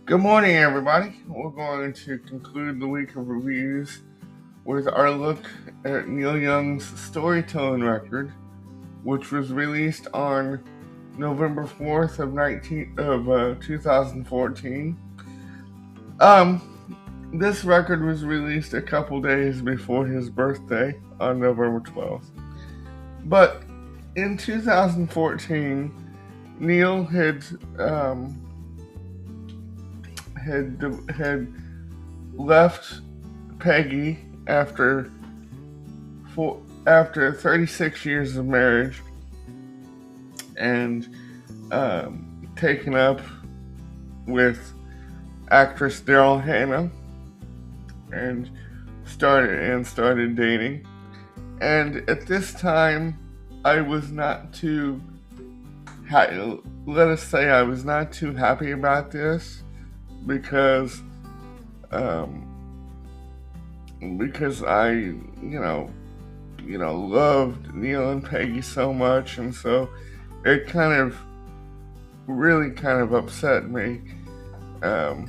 Good morning, everybody. We're going to conclude the week of reviews with our look at Neil Young's Storytone record, which was released on November 4th of 2014. This record was released a couple days before his birthday on November 12th. But in 2014, Neil had left Peggy after 36 years of marriage and taken up with actress Daryl Hannah and started dating. And at this time, I was not too let us say I was not too happy about this because I loved Neil and Peggy so much, and so it really kind of upset me that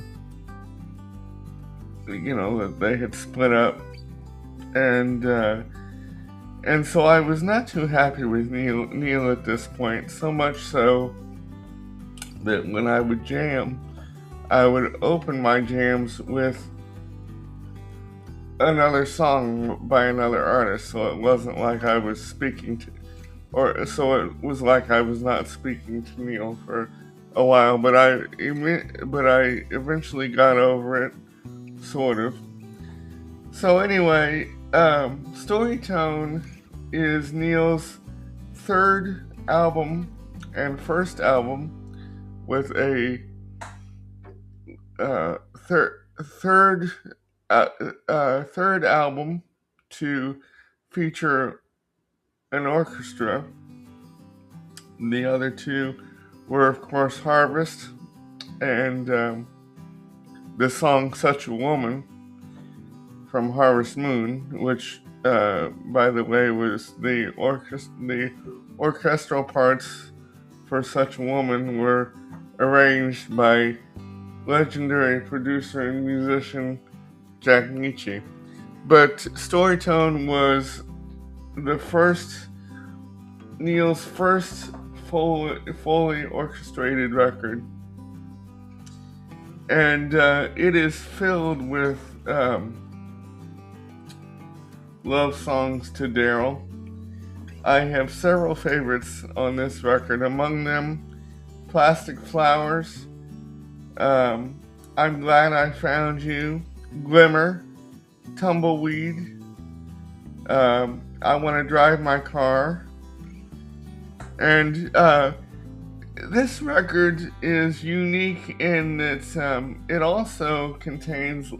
they had split up, and so I was not too happy with Neil at this point, so much so that when I would jam, I would open my jams with another song by another artist, so it wasn't like I was speaking to, or so it was like I was not speaking to Neil for a while, but I eventually got over it, sort of. So anyway, Storytone is Neil's third album and first album with a third album to feature an orchestra. The other two were, of course, Harvest and the song Such a Woman from Harvest Moon, which, by the way, was the orchestral parts for Such a Woman were arranged by legendary producer and musician Jack Nietzsche. But Storytone was Neil's first fully orchestrated record, and it is filled with love songs to Daryl. I have several favorites on this record, among them Plastic Flowers, I'm Glad I Found You, Glimmer, Tumbleweed, I Want to Drive My Car. And this record is unique in that it also contains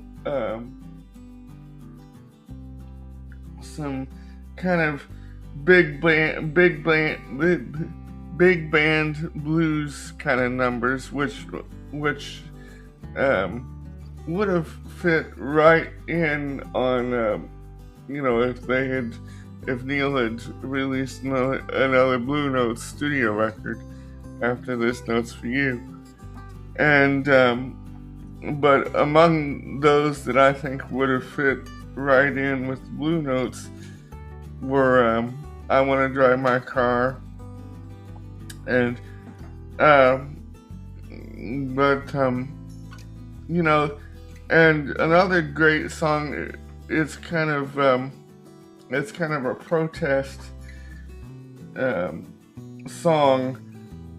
some kind of big band blues kind of numbers, which would have fit right in on if Neil had released another Blue Notes studio record after this Notes for You. And but among those that I think would have fit right in with the Blue Notes were I Want to Drive My Car and and another great song. It's kind of a protest song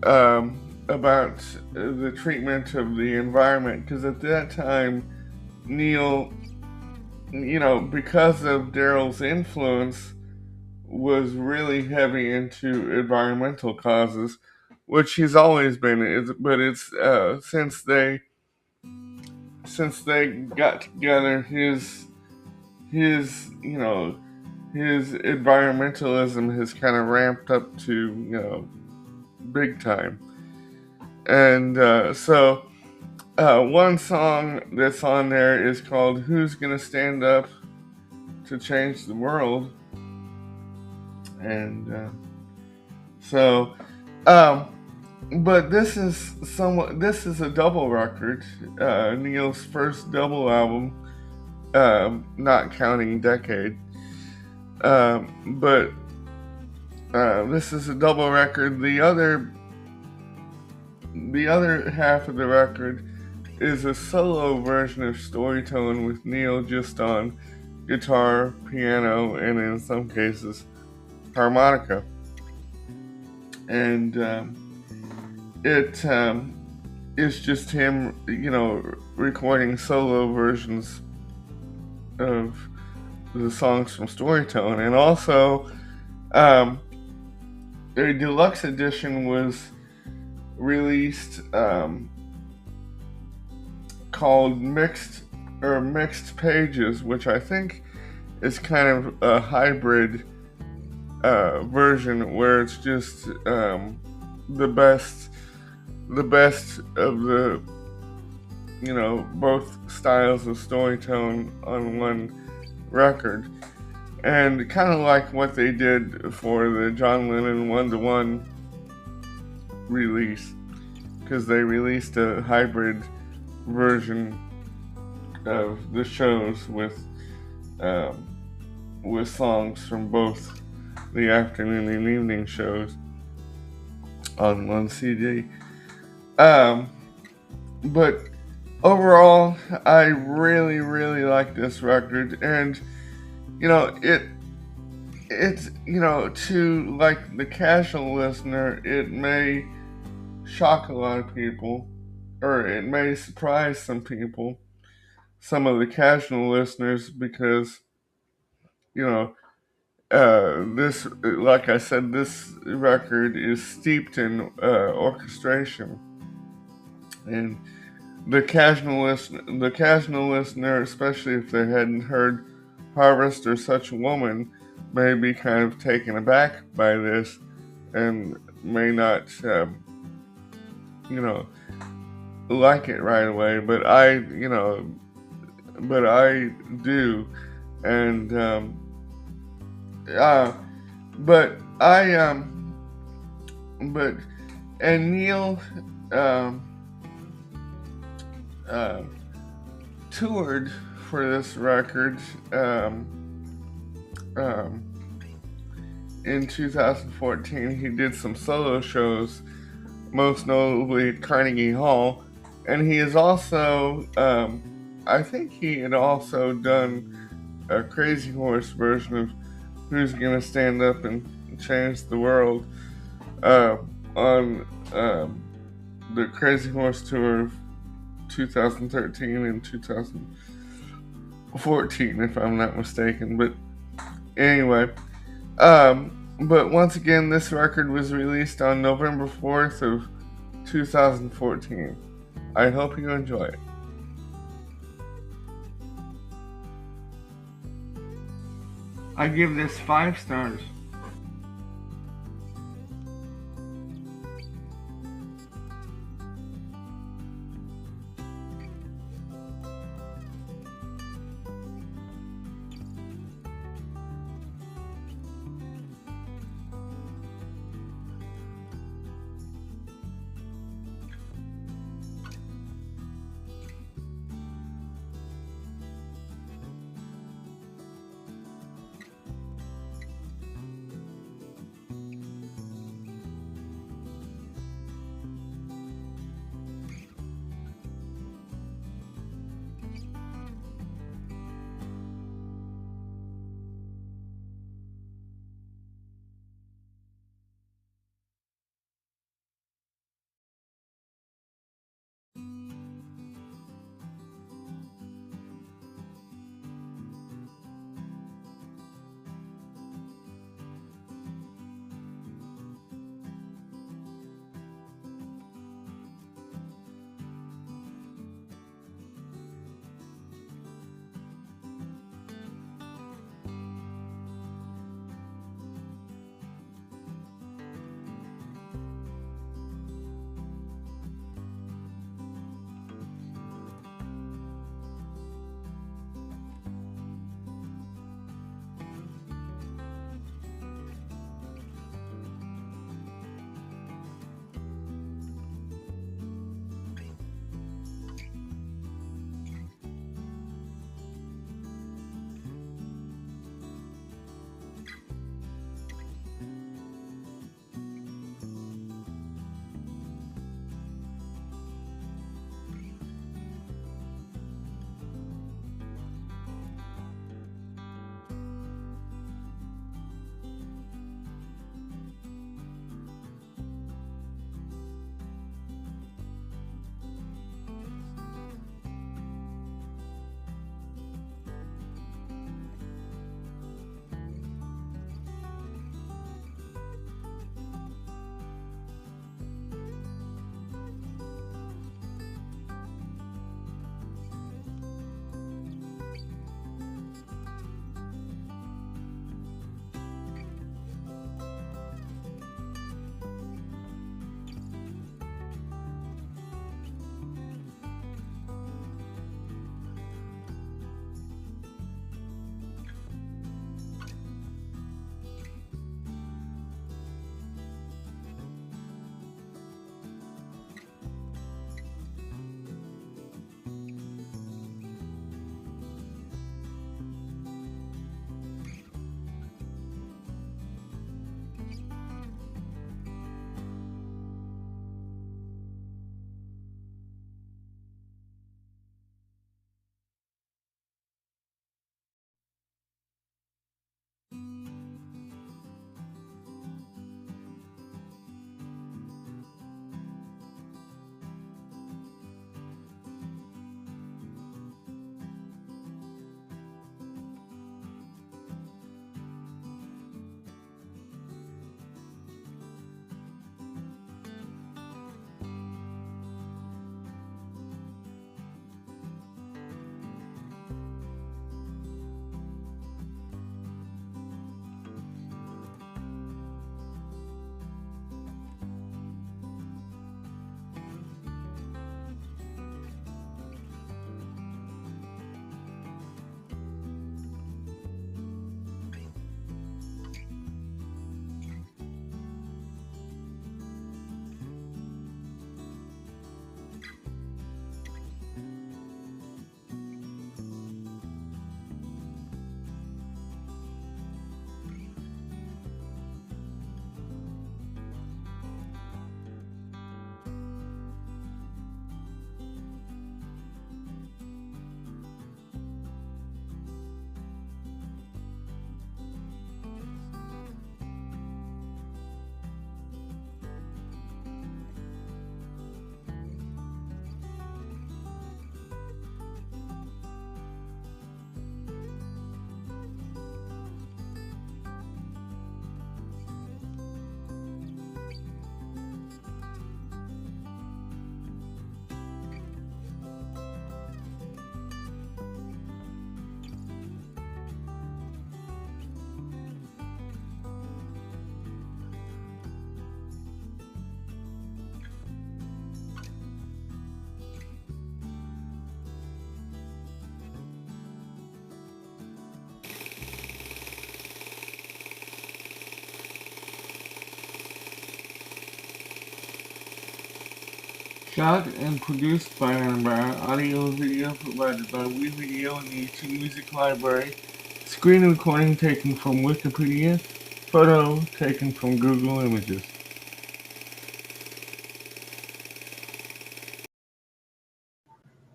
about the treatment of the environment, because at that time Neil, because of Daryl's influence, was really heavy into environmental causes, which he's always been. But it's since they got together, his his, his environmentalism has kind of ramped up to, big time. And one song that's on there is called "Who's Gonna Stand Up to Change the World," and so, um, but this is a double record, Neil's first double album, not counting Decade. But this is a double record. The other half of the record is a solo version of Storytone with Neil just on guitar, piano, and in some cases harmonica. And it is just him, recording solo versions of the songs from Storytone. And also, a deluxe edition was released called Mixed Pages, which I think is kind of a hybrid version where it's just the best of the both styles of Storytone on one record, and kind of like what they did for the John Lennon 1-to-1 release, because they released a hybrid version of the shows with songs from both the afternoon and evening shows on one CD. But overall, I really, really like this record, and it's to like the casual listener, it may shock a lot of people, or it may surprise some people, some of the casual listeners, because this, like I said, this record is steeped in orchestration, and the casual listener, especially if they hadn't heard Harvest or Such a Woman, may be kind of taken aback by this and may not, like it right away. But I do, and Neil toured for this record in 2014. He did some solo shows, most notably at Carnegie Hall, and he is also, I think he had also done a Crazy Horse version of Who's Gonna Stand Up and Change the World on the Crazy Horse tour of 2013 and 2014, if I'm not mistaken. But anyway, but once again, this record was released on November 4th of 2014. I hope you enjoy it. I give this 5 stars. Shot and produced by Adam Brown. Audio and video provided by WeVideo and the YouTube Music Library. Screen recording taken from Wikipedia. Photo taken from Google Images.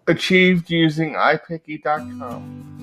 Achieved using iPicky.com.